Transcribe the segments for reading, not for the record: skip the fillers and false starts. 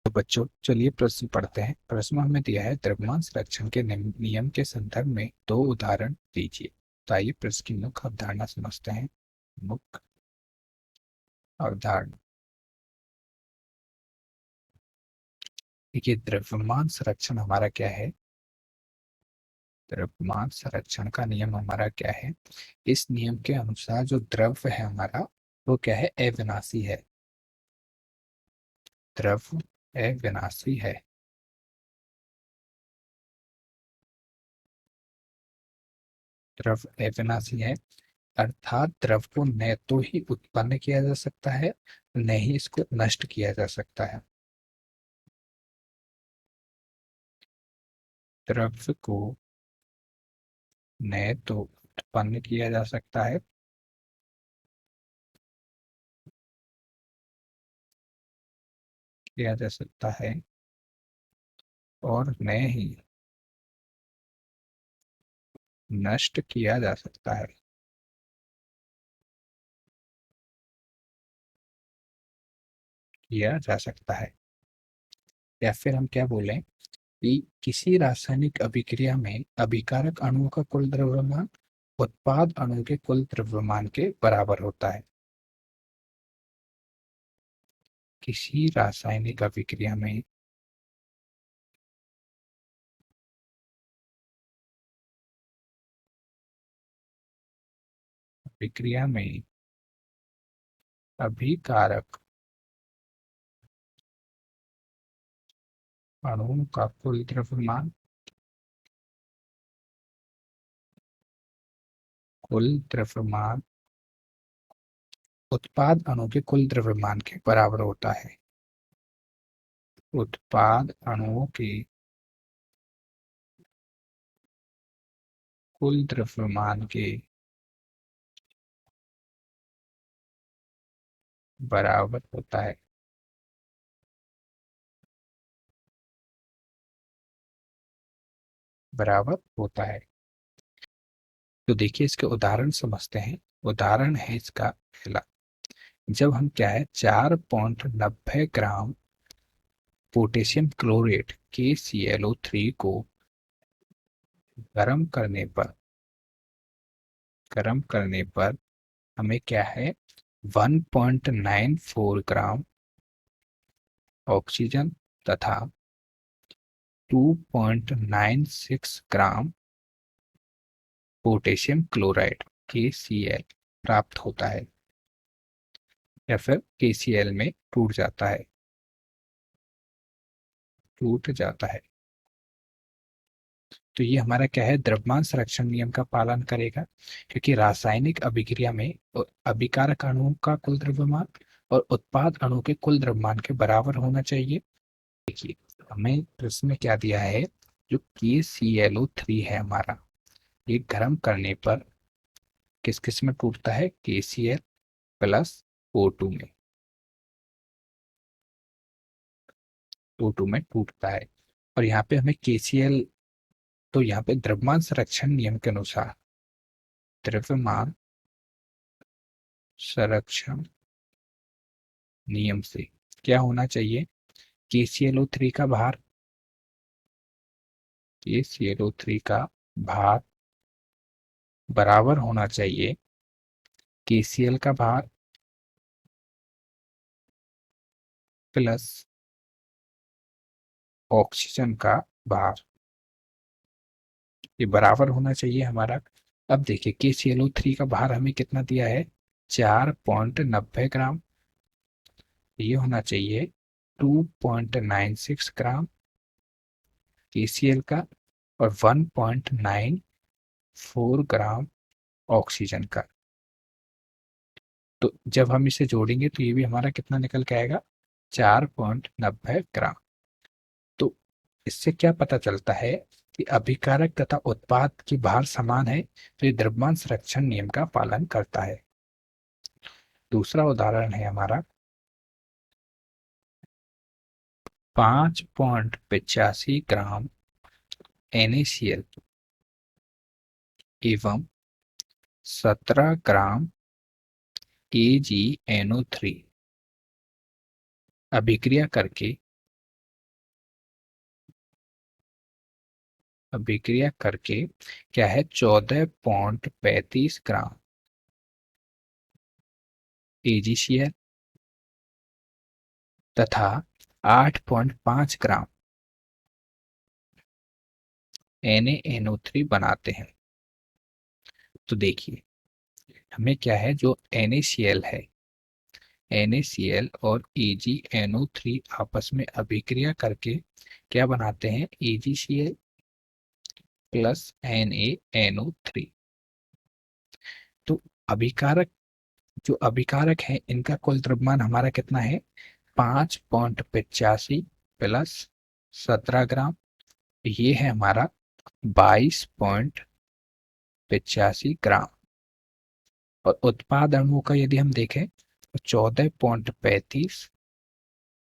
तो बच्चों चलिए प्रश्न पढ़ते हैं। प्रश्न में हमें दिया है द्रव्यमान संरक्षण के नियम के संदर्भ में दो उदाहरण दीजिए। तो आइए प्रश्न की मुख्य अवधारणा समझते हैं। मुख्य अवधारणा, देखिए द्रव्यमान संरक्षण हमारा क्या है। द्रव्यमान संरक्षण का नियम हमारा क्या है। इस नियम के अनुसार जो द्रव्य है हमारा वो क्या है, अविनाशी है। द्रव्य अविनाशी है। द्रव्य अविनाशी है अर्थात द्रव को न तो ही उत्पन्न किया जा सकता है, न ही इसको नष्ट किया जा सकता है। द्रव्य को न तो उत्पन्न किया जा सकता है, किया जा सकता है और न ही नष्ट किया जा सकता है। किया जा सकता है, या फिर हम क्या बोलें कि किसी रासायनिक अभिक्रिया में अभिकारक अणुओं का कुल द्रव्यमान उत्पाद अणु के कुल द्रव्यमान के बराबर होता है। किसी रासायनिक अभिक्रिया में अभिक्रिया में अभिकारक अणुओं का कुल द्रव्यमान, कुल द्रव्यमान उत्पाद अणु के कुल द्रव्यमान के बराबर होता है। उत्पाद अणुओं के कुल द्रव्यमान के बराबर होता है। बराबर होता है। तो देखिए इसके उदाहरण समझते हैं। उदाहरण है इसका पहला, जब हम क्या है 4.90 ग्राम पोटेशियम क्लोरेट KClO3 को गर्म करने पर, गर्म करने पर हमें क्या है 1.94 ग्राम ऑक्सीजन तथा 2.96 ग्राम पोटेशियम क्लोराइड KCl प्राप्त होता है, या फिर KCl में टूट जाता है, टूट जाता है। तो ये हमारा क्या है, द्रव्यमान संरक्षण नियम का पालन करेगा, क्योंकि रासायनिक अभिक्रिया में अभिकारक अणुओं का कुल द्रव्यमान और उत्पाद अणु के कुल द्रव्यमान के बराबर होना चाहिए। देखिए हमें प्रश्न में क्या दिया है, जो KClO3 है हमारा, ये गर्म करने पर किस किस में टूटता है, KCl प्लस O2 में, O2 में टूटता है। और यहाँ पे हमें KCl, तो यहाँ पे द्रव्यमान संरक्षण नियम के अनुसार द्रव्यमान संरक्षण नियम से क्या होना चाहिए, KClO3 का भार, KClO3 का भार बराबर होना चाहिए KCl का भार प्लस ऑक्सीजन का भार, ये बराबर होना चाहिए हमारा। अब देखिए KClO3 का भार हमें कितना दिया है, 4.90 ग्राम, ये होना चाहिए 2.96 ग्राम KCl का और 1.94 ग्राम ऑक्सीजन का। तो जब हम इसे जोड़ेंगे तो ये भी हमारा कितना निकल के आएगा, 4.90 ग्राम। तो इससे क्या पता चलता है कि अभिकारक तथा उत्पाद की भार समान है, तो ये द्रव्यमान संरक्षण नियम का पालन करता है। दूसरा उदाहरण है हमारा 5.85 ग्राम NaCl एवं 17 ग्राम AgNO3 अभिक्रिया करके अभिक्रिया करके क्या है 14.35 ग्राम AgCl तथा 8.5 ग्राम NaNO3 बनाते हैं। तो देखिए हमें क्या है जो NaCl है, NaCl और AgNO3 आपस में अभिक्रिया करके क्या बनाते हैं AgCl प्लस NaNO3। तो अभिकारक जो अभिकारक है इनका कुल द्रव्यमान हमारा कितना है 5.85 प्लस 17 ग्राम, ये है हमारा 22.85 ग्राम। और उत्पाद अणुओं का यदि हम देखें तो 14.35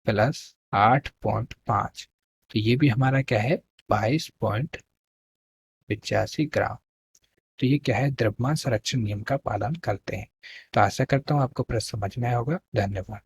प्लस 8.5, तो ये भी हमारा क्या है 22.85 ग्राम। तो ये क्या है द्रव्यमान संरक्षण नियम का पालन करते हैं। तो आशा करता हूँ आपको प्रश्न समझ में आया होगा। धन्यवाद।